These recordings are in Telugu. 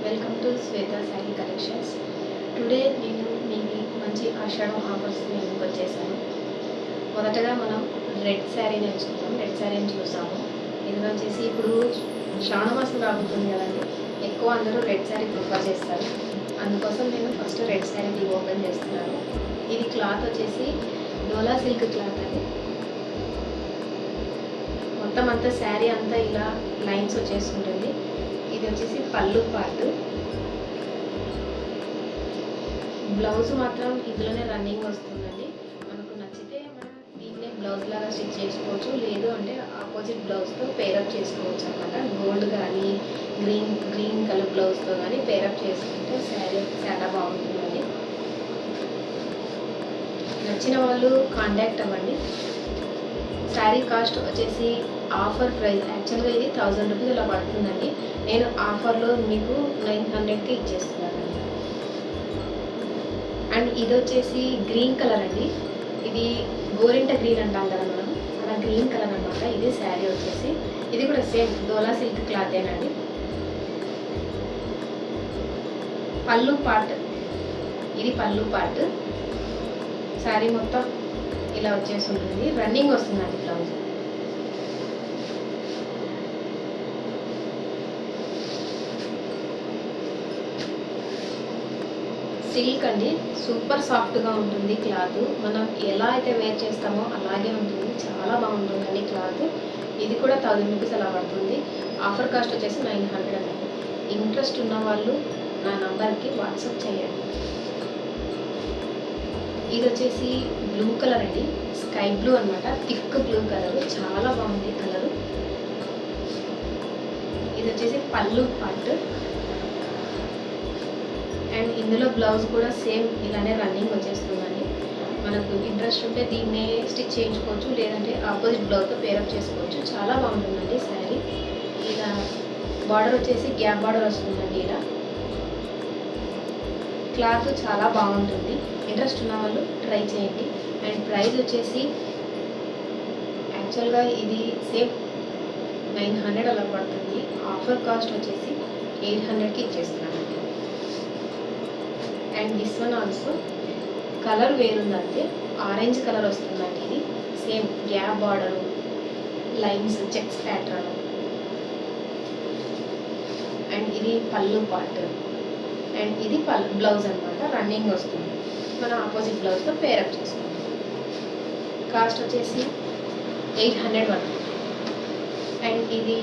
Welcome to Shweta sari collections. Today నేను మీకు మంచి ఆషాఢం ఆఫర్స్ నేను వచ్చేసాను. మొదటగా మనం రెడ్ శారీ నేర్చుకుందాం. రెడ్ శారీని చూసాము. ఇది వచ్చేసి ఇప్పుడు శ్రావణ మాసం రాబోతుంది కదండి, ఎక్కువ అందరూ రెడ్ శారీ ప్రిఫర్ చేస్తారు. అందుకోసం నేను ఫస్ట్ రెడ్ శారీ ఓపెన్ చేస్తున్నాను. ఇది క్లాత్ వచ్చేసి డోలా సిల్క్ క్లాత్ అండి. మొత్తం అంతా శారీ అంతా ఇలా లైన్స్ వచ్చేస్తుంటుంది. ఇది వచ్చేసి పళ్ళు పార్ట్. బ్లౌజ్ మాత్రం ఇందులోనే రన్నింగ్ వస్తుందండి. మనకు నచ్చితే మనం దీన్నే బ్లౌజ్ లాగా స్టిచ్ చేసుకోవచ్చు, లేదు అంటే ఆపోజిట్ బ్లౌజ్తో పేరప్ చేసుకోవచ్చు అనమాట. గోల్డ్ కానీ గ్రీన్ కలర్ బ్లౌజ్తో కానీ పేరప్ చేసుకుంటే శారీ చాలా బాగుంటుందండి. నచ్చిన వాళ్ళు కాంటాక్ట్ అవ్వండి. శారీ కాస్ట్ వచ్చేసి ఆఫర్ ప్రైస్, యాక్చువల్గా ఇది 1000 రూపీస్ అలా పడుతుందండి. నేను ఆఫర్లో మీకు 900కి ఇచ్చేస్తున్నాను. అండ్ ఇది వచ్చేసి గ్రీన్ కలర్ అండి. ఇది గోరింట గ్రీన్ అంటాం కదా మనం, అలా గ్రీన్ కలర్ అనమాట. ఇది శారీ వచ్చేసి ఇది కూడా సేమ్ డోలా సిల్క్ క్లాతేనండి. పళ్ళు పార్ట్, ఇది పళ్ళు పార్ట్. శారీ మొత్తం ఇలా వచ్చేసి ఉంటుంది. రన్నింగ్ వస్తుందండి బ్లౌజ్. సిల్క్ అండి, సూపర్ సాఫ్ట్గా ఉంటుంది క్లాత్. మనం ఎలా అయితే వేర్ చేస్తామో అలాగే ఉంటుంది. చాలా బాగుంటుందండి క్లాత్. ఇది కూడా 1000 రూపీస్ అలా పడుతుంది. ఆఫర్ కాస్ట్ వచ్చేసి 900 అండి. ఇంట్రెస్ట్ ఉన్న వాళ్ళు నా నంబర్కి వాట్సాప్ చేయండి. ఇది వచ్చేసి బ్లూ కలర్ అండి, స్కై బ్లూ అనమాట. థిక్ బ్లూ కలర్, చాలా బాగుంది కలరు. ఇది వచ్చేసి పళ్ళు పార్ట్. అండ్ ఇందులో బ్లౌజ్ కూడా సేమ్ ఇలానే రన్నింగ్ వచ్చేస్తుందండి. మనకు ఇంట్రెస్ట్ ఉంటే దీన్నే స్టిచ్ చేయించుకోవచ్చు, లేదంటే ఆపోజిట్ బ్లౌజ్తో పేరప్ చేసుకోవచ్చు. చాలా బాగుంటుందండి శారీ. ఇలా బార్డర్ వచ్చేసి గ్యాప్ బార్డర్ వస్తుందండి. ఇలా క్లాత్ చాలా బాగుంటుంది. ఇంట్రెస్ట్ ఉన్న వాళ్ళు ట్రై చేయండి. అండ్ ప్రైస్ వచ్చేసి యాక్చువల్గా ఇది సేమ్ 900 అలా పడుతుంది. ఆఫర్ కాస్ట్ వచ్చేసి 800కి ఇచ్చేస్తున్నాను. And this one also colour వేరుందంటే ఆరెంజ్ కలర్ వస్తుందండి. ఇది same gap border, lines, checks pattern. And ఇది పళ్ళు పార్ట్. అండ్ ఇది బ్లౌజ్ అనమాట, రన్నింగ్ వస్తుంది. మనం ఆపోజిట్ బ్లౌజ్తో పేరప్ చేసుకుంటాం. కాస్ట్ వచ్చేసి 800 పడుతుంది. అండ్ ఇది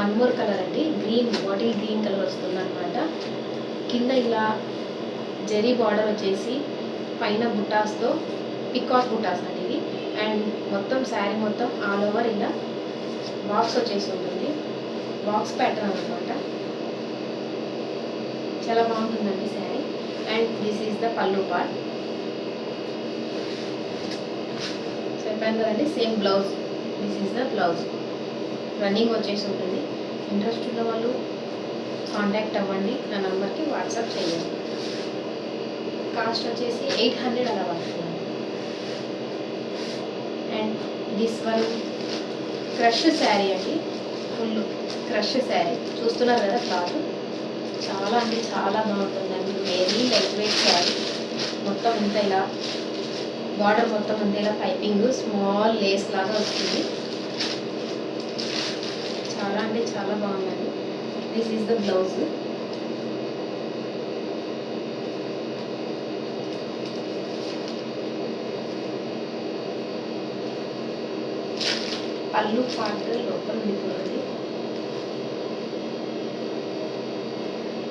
వన్ మోర్ కలర్ అండి, గ్రీన్, బాటిల్ గ్రీన్ కలర్ వస్తుంది అనమాట. కింద ఇలా జరీ బార్డర్ వచ్చేసి పైన బుటాస్తో, పికాక్ బుటాస్ అండి ఇది. అండ్ మొత్తం శారీ మొత్తం ఆల్ ఓవర్ ఇలా బాక్స్ వచ్చేసి ఉంటుంది. బాక్స్ ప్యాటర్న్ అనమాట. చాలా బాగుంటుందండి sari. And this is the పళ్ళు పార్ట్. చెప్పాను కదండి, same blouse. This is the blouse. Running వచ్చేసి ఉంటుంది. ఇంట్రెస్ట్ ఉన్న వాళ్ళు కాంటాక్ట్ అవ్వండి. నా నంబర్కి వాట్సాప్ చేయండి. కాస్ట్ వచ్చేసి 800 అలా పడుతుంది. And this one crush sari అండి, ఫుల్ క్రష్ శారీ. చూస్తున్నారు కదా క్లాత్, చాలా అంటే చాలా బాగుంటుందండి. Very light weight sari. మొత్తం ఇంత ఇలా బార్డర్ మొత్తం అంతా ఇలా పైపింగ్ స్మాల్ లేస్ లాగా వస్తుంది. చాలా అంటే చాలా బాగుందండి. This is the blouse. పళ్ళు పార్ట్ లోపల ఉండిపోతుంది.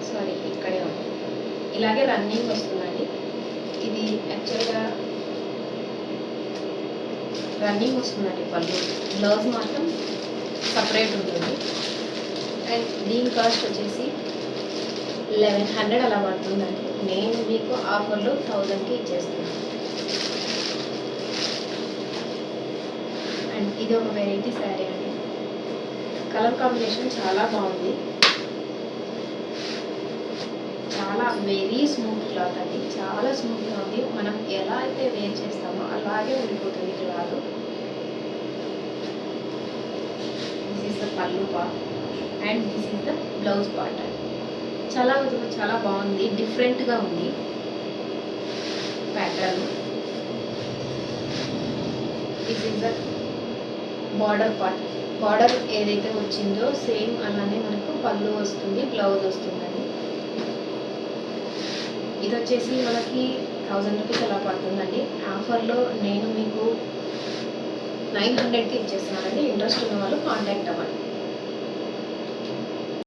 సారీ, ఇక్కడే ఉంది. ఇలాగే రన్నింగ్ వస్తుందండి. ఇది యాక్చువల్గా రన్నింగ్ వస్తుందండి పళ్ళు. బ్లౌజ్ మాత్రం సపరేట్ ఉంటుంది. అండ్ దీని కాస్ట్ వచ్చేసి 1100 అలా పడుతుందండి. నేను మీకు ఆఫర్లో 1000కి ఇచ్చేస్తున్నాను. అండ్ ఇది ఒక వెరైటీ శారీ అండి. కలర్ కాంబినేషన్ చాలా బాగుంది. చాలా వెరీ స్మూత్ క్లాత్ అండి, చాలా స్మూత్గా ఉంది. మనం ఎలా అయితే వేర్ చేస్తామో అలాగే ఉండిపోతుంది క్లాత్. దిస్ ఈస్ ద పళ్ళు part and this is the blouse part అండి. చాలా చాలా బాగుంది, డిఫరెంట్గా ఉంది pattern. This is the border part. Border ఏదైతే వచ్చిందో సేమ్ అలానే మనకు పళ్ళు వస్తుంది, బ్లౌజ్ వస్తుందండి. ఇది వచ్చేసి మనకి 1000 రూపీస్ అలా పడుతుందండి. ఆఫర్లో నేను మీకు 900కి ఇచ్చేస్తున్నానండి. ఇంట్రెస్ట్ ఉన్న వాళ్ళు కాంటాక్ట్ అవ్వండి.